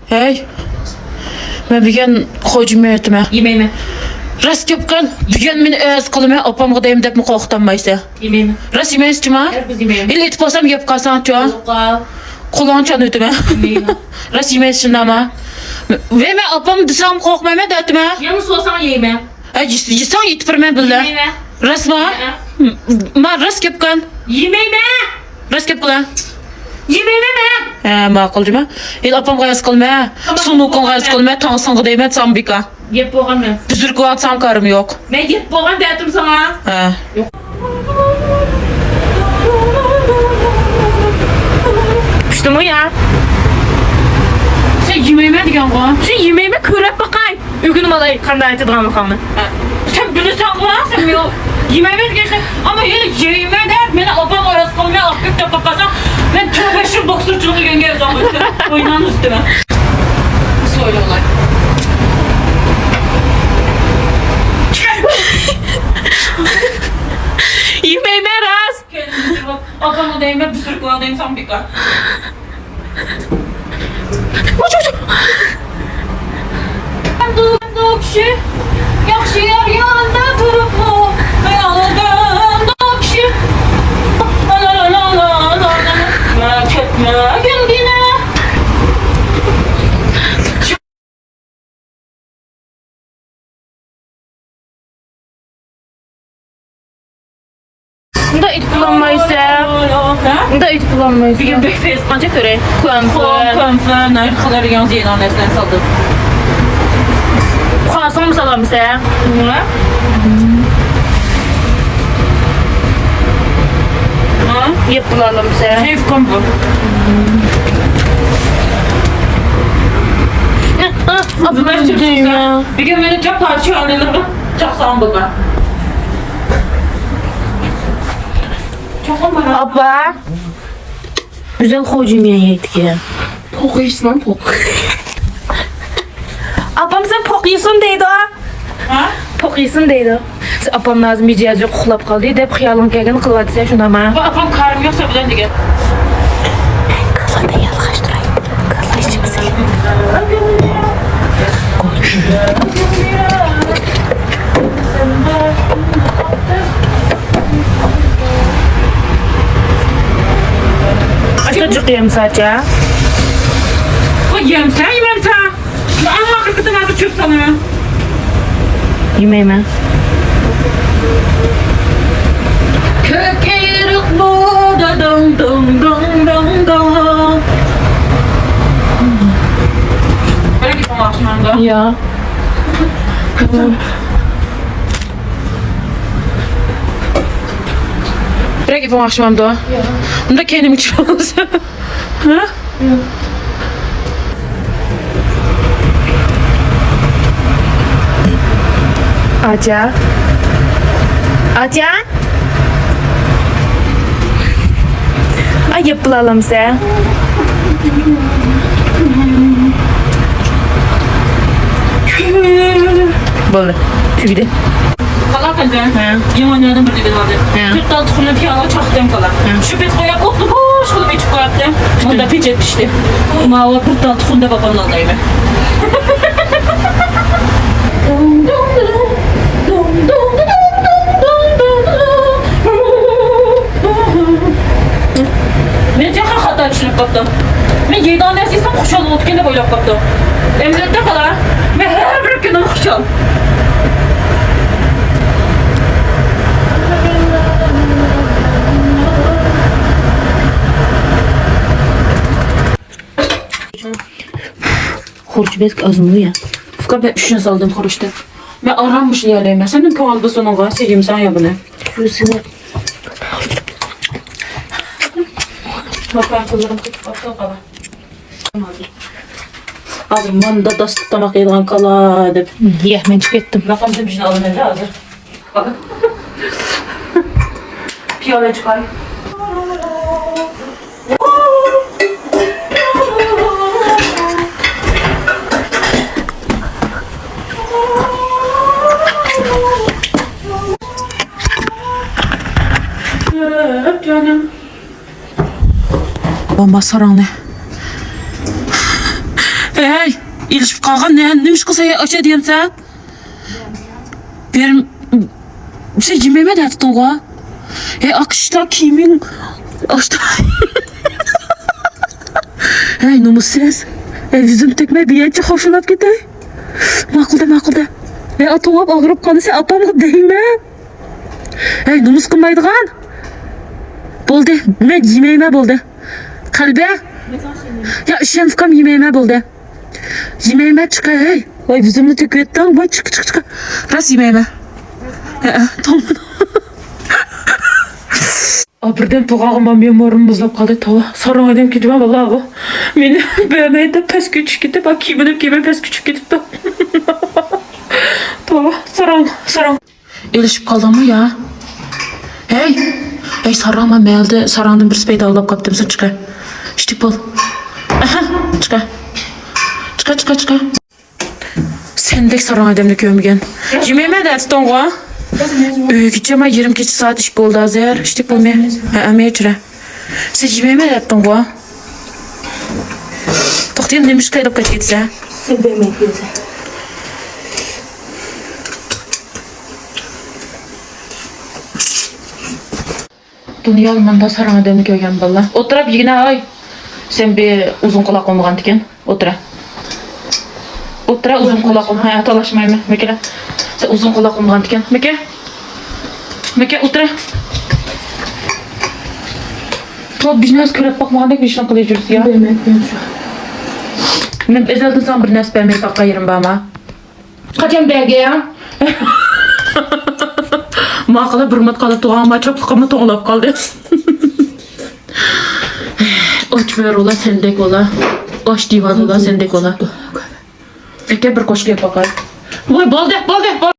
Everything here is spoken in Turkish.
Hey. Ben bir gün hocam etme. Yemeğimi. Rast yapkan bir gün beni öz kılıma opamga deyim dep mi korktanmaysa. Yemeğimi. Rast yemeyiz çima? Biz yemeğimi. İlle itipasam yap kalsan ço. Yoqa. Kulağınçan ötüme. Yemeğimi. Rast yemeyiz şimdi ama. Ve ben opam desam korkmama da ötüme. Yanı soğusan yiyeyim. Yisan yitipirme billa. Yemeğimi. Rast ma? Ma rast yapkan. Yemeğimi. Rast yapkan. Yemeğimi ben. Ma'qul jima. El opam g'ayaz qilma. Sunukon g'ayaz qilma. Tansın deyman sambika. Yep boğan mı? Büzürgü atsam karım yok. Ben yep boğan dedim sana. Yok. Pişti mi ya? Sen yemeğime diyen koğa. Sen yemeğime körep bakay. Ülkünü malay kanday aytıdığan bakalım. Sen bilirsen koğa sen yok. Yemeğime diyorsun. Ama yine yemeğime de beni opam arası kılmaya akıp da kapasam. Ben tövbe şu boksörçülüğü yenge zaman üstüme. Oynan üstüme. Söyle olay. Yemeğime rast. Kendinize bak. Opamı değme bir sürü kulağındayım sambika. Dokşi, yakşı yar yanında durup mu? Ayağından dokşi. La la la la la la. Merak etme gündine. Bunda it kullanmaysa. Bunda it kullanmaysa. Bir gün bir Facebook'a göre. Konfer. Narxaları yalnız yeni annesine saldım. Kuasan mı salam sen? Yep bulalım sen. Facebook'um bu. Abi ben Çıksın ya. Bir gün beni çok parça alırım. Çok sağım baba. Çok ama. Abba. Güzel hocam ya yedik ya. Pok yiyorsun lan pok. Abam sen pok yiyorsun deydi o. Ha? Pok yiyorsun deydi. Abam lazım bir cihazı uxlab qaldı deb xiyalın kelgan qilib sen şuna ma. Apam karım yoksa bilen diye. Qilada yalğaştırayım. Qilda içimize. Aşka çıkayım saça. O yemsen yemsen. Ama kırkıtın adı çöp sanıyor. Yemeğime. Kök eğrik bu da dong dong dong dong dong. Böyle git ama akşamında. Ya. Böyle git ama akşamında. Bunu da kendim için olsun. Ha? Aca. Aca. Ayıp bulalım sen. Böyle. Tüyde. Kala kaldı. Yamanlardan bir de vardı. 40 tane tıkırlı piyano çaktım kala. Şu bet koyup oklu boş kılıp içip koyaptım. Onda piç etmişti. Ama o 40 tane tıkırlı babamın aldayım. Men jaha xato tushunib qoldim. Men yegona narsasini xushal o'tgan deb o'ylab qoldim. Emlatda qolar. Men har bir kunim xushal. Xurjbek azmı ya. Fıkra ben üçüne saldım xuruşda. Men arammış yerleyim. Senin kovalda sonunğa seveyim sen ya bunu. Şurasını. Bakalım kızlarım tutup baktım kala. Hazır manda da tamak yediğin kala deb. Ya ben çıkıp ettim. Bakalım demişsin alın evde hazır. Bakın. Piyale çıkar. Bomba saranı. Hey, ilişip kalkan neymiş kısa aşağı diyeyim sen? Benim şey yemeğime de attın o. Hey, akışta kimin? Açtı. Hey, numussuz. Hey, yüzüm tekme bir yence hoşlanıp gitti. Maqılda. Hey, atılap ağırıp kaldı sen apamlık değil mi? Hey, numus kılmaydıgan. Boldu, ben yemeğime boldu. Kalbe. Ya işen fıkam yemeğime boldu. Yemeğime çıkar hey. Ay yüzümü tükettim. Vay çık. Ras yemeğime. Tamam. Birden tuğağıma memorum buzlap kaldı. Tava sarıma dem ki vallahi bu. Meni beğenmeydi pes küçük gitti. Bak kime pes küçük gitti. Tava sarım. Elişip kaldı mı ya? Hey sarıma meyildi. Sarandın bir speyde alıp kaptım. Sen çıkar. İşte bol. Aha çıkar. Çıkar. Sendek sarıma demli kömgen. Yemeğime de attın o. Gideceğim 20 keçi saat iş oldu azar. İşte bu me. Ameyçire. Sen yemeğime de attın o. Toxtayım demiş kayıp kaçıydı. Sen demek güzel. Dünya manda sarıma demli kömgen valla. Oturap yine ay. Sen bir uzun kulak olmagan diken. Otura uzun kulak olmagan. Ha talaşmayım Mekele. Sen uzun kulak olmagan diken. Meke otura. Çok biznes körep bakmagan dek bir işin kılıyor jürüsü ya. Demek güzel. Ben ezelden sana bir nes vermeyi bakayırım bana. Kaçam belge ya? Maqala bir mat qala tuğama çok qımı to'lab qoldi. Och ver ola sendek ola. Och divan ola sendek ola. Eke bir qo'shga boqar. Voy bo'ldi.